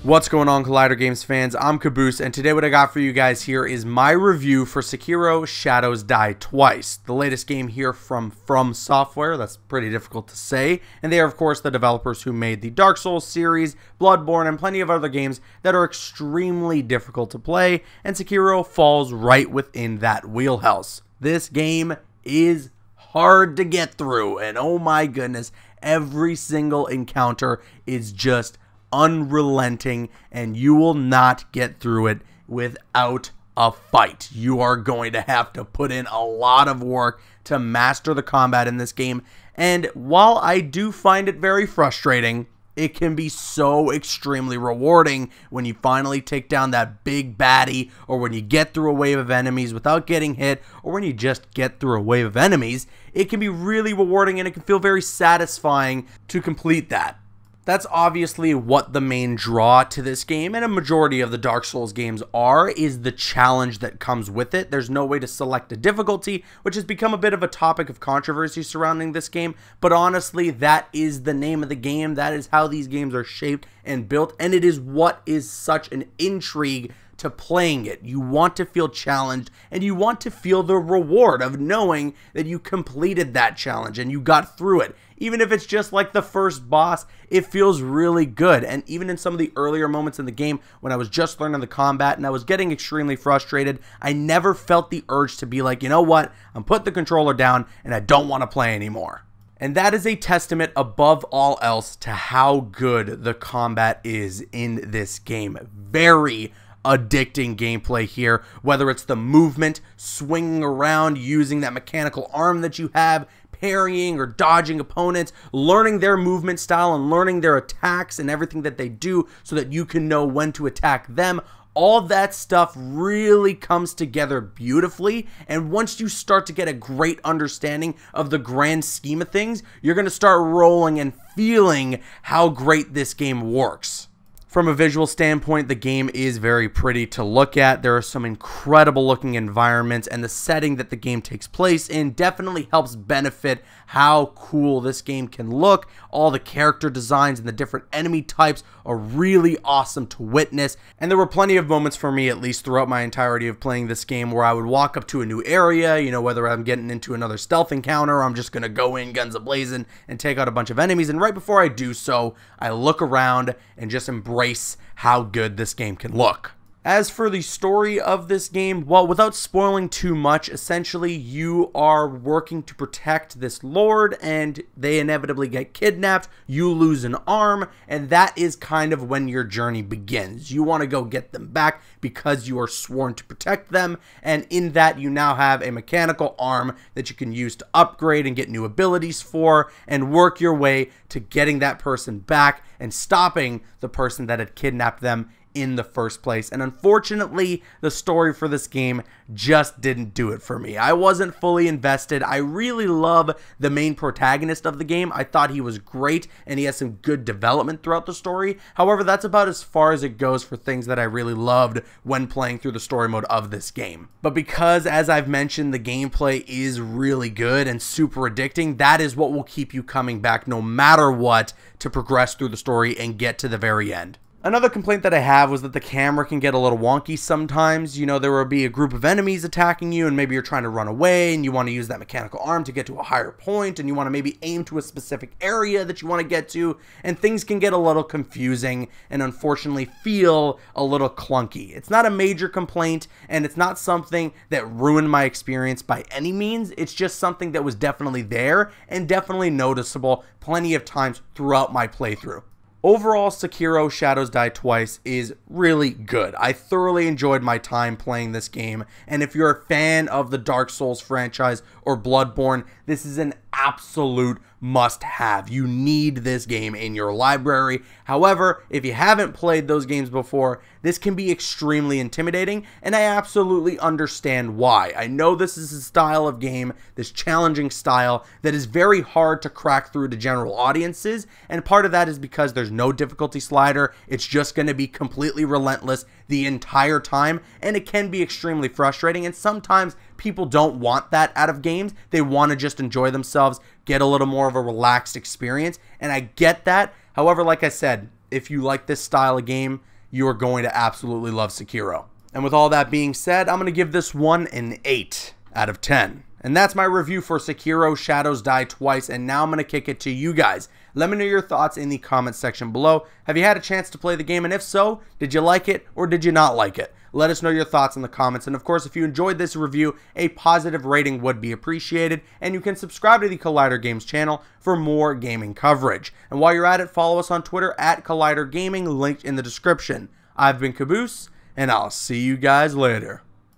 What's going on, Collider Games fans? I'm Caboose, and today what I got for you guys here is my review for Sekiro Shadows Die Twice, the latest game here from FromSoftware. That's pretty difficult to say, and they are of course the developers who made the Dark Souls series, Bloodborne, and plenty of other games that are extremely difficult to play, and Sekiro falls right within that wheelhouse. This game is hard to get through, and oh my goodness, every single encounter is just unrelenting, and you will not get through it without a fight. You are going to have to put in a lot of work to master the combat in this game, and while I do find it very frustrating, it can be so extremely rewarding when you finally take down that big baddie, or when you get through a wave of enemies without getting hit, or when you just get through a wave of enemies. It can be really rewarding, and it can feel very satisfying to complete that. That's obviously what the main draw to this game, and a majority of the Dark Souls games are, is the challenge that comes with it. There's no way to select a difficulty, which has become a bit of a topic of controversy surrounding this game, but honestly, that is the name of the game. That is how these games are shaped and built, and it is what is such an intrigue to playing it. You want to feel challenged, and you want to feel the reward of knowing that you completed that challenge and you got through it. Even if it's just like the first boss, it feels really good. And even in some of the earlier moments in the game, when I was just learning the combat and I was getting extremely frustrated, I never felt the urge to be like, you know what, I'm putting the controller down and I don't want to play anymore. And that is a testament above all else to how good the combat is in this game. Very addicting gameplay here, whether it's the movement, swinging around, using that mechanical arm that you have, parrying or dodging opponents, learning their movement style and learning their attacks and everything that they do so that you can know when to attack them. All that stuff really comes together beautifully, and once you start to get a great understanding of the grand scheme of things, you're going to start rolling and feeling how great this game works. From a visual standpoint, the game is very pretty to look at. There are some incredible looking environments, and the setting that the game takes place in definitely helps benefit how cool this game can look. All the character designs and the different enemy types are really awesome to witness, and there were plenty of moments for me, at least throughout my entirety of playing this game, where I would walk up to a new area, you know, whether I'm getting into another stealth encounter or I'm just going to go in guns a-blazing and take out a bunch of enemies, and right before I do so, I look around and just embrace how good this game can look. As for the story of this game, well, without spoiling too much, essentially you are working to protect this lord, and they inevitably get kidnapped, you lose an arm, and that is kind of when your journey begins. You want to go get them back because you are sworn to protect them, and in that you now have a mechanical arm that you can use to upgrade and get new abilities for, and work your way to getting that person back and stopping the person that had kidnapped them in the first place. And unfortunately, the story for this game just didn't do it for me. I wasn't fully invested. I really love the main protagonist of the game. I thought he was great, and he has some good development throughout the story. However, that's about as far as it goes for things that I really loved when playing through the story mode of this game. But because, as I've mentioned, the gameplay is really good and super addicting, that is what will keep you coming back no matter what to progress through the story and get to the very end. Another complaint that I have was that the camera can get a little wonky sometimes. You know, there will be a group of enemies attacking you, and maybe you're trying to run away, and you want to use that mechanical arm to get to a higher point, and you want to maybe aim to a specific area that you want to get to, and things can get a little confusing and unfortunately feel a little clunky. It's not a major complaint, and it's not something that ruined my experience by any means. It's just something that was definitely there and definitely noticeable plenty of times throughout my playthrough. Overall, Sekiro Shadows Die Twice is really good. I thoroughly enjoyed my time playing this game, and if you're a fan of the Dark Souls franchise or Bloodborne, this is an absolute must-have. You need this game in your library. However, if you haven't played those games before, this can be extremely intimidating, and I absolutely understand why. I know this is a style of game, this challenging style, that is very hard to crack through to general audiences, and part of that is because there's no difficulty slider. It's just going to be completely relentless the entire time, and it can be extremely frustrating, and sometimes people don't want that out of games. They want to just enjoy themselves, get a little more of a relaxed experience, and I get that. However, like I said, if you like this style of game, you are going to absolutely love Sekiro. And with all that being said, I'm going to give this one an 8 out of 10. And that's my review for Sekiro Shadows Die Twice, and now I'm going to kick it to you guys. Let me know your thoughts in the comments section below. Have you had a chance to play the game, and if so, did you like it or did you not like it? Let us know your thoughts in the comments, and of course, if you enjoyed this review, a positive rating would be appreciated, and you can subscribe to the Collider Games channel for more gaming coverage. And while you're at it, follow us on Twitter at Collider Gaming, linked in the description. I've been Caboose, and I'll see you guys later.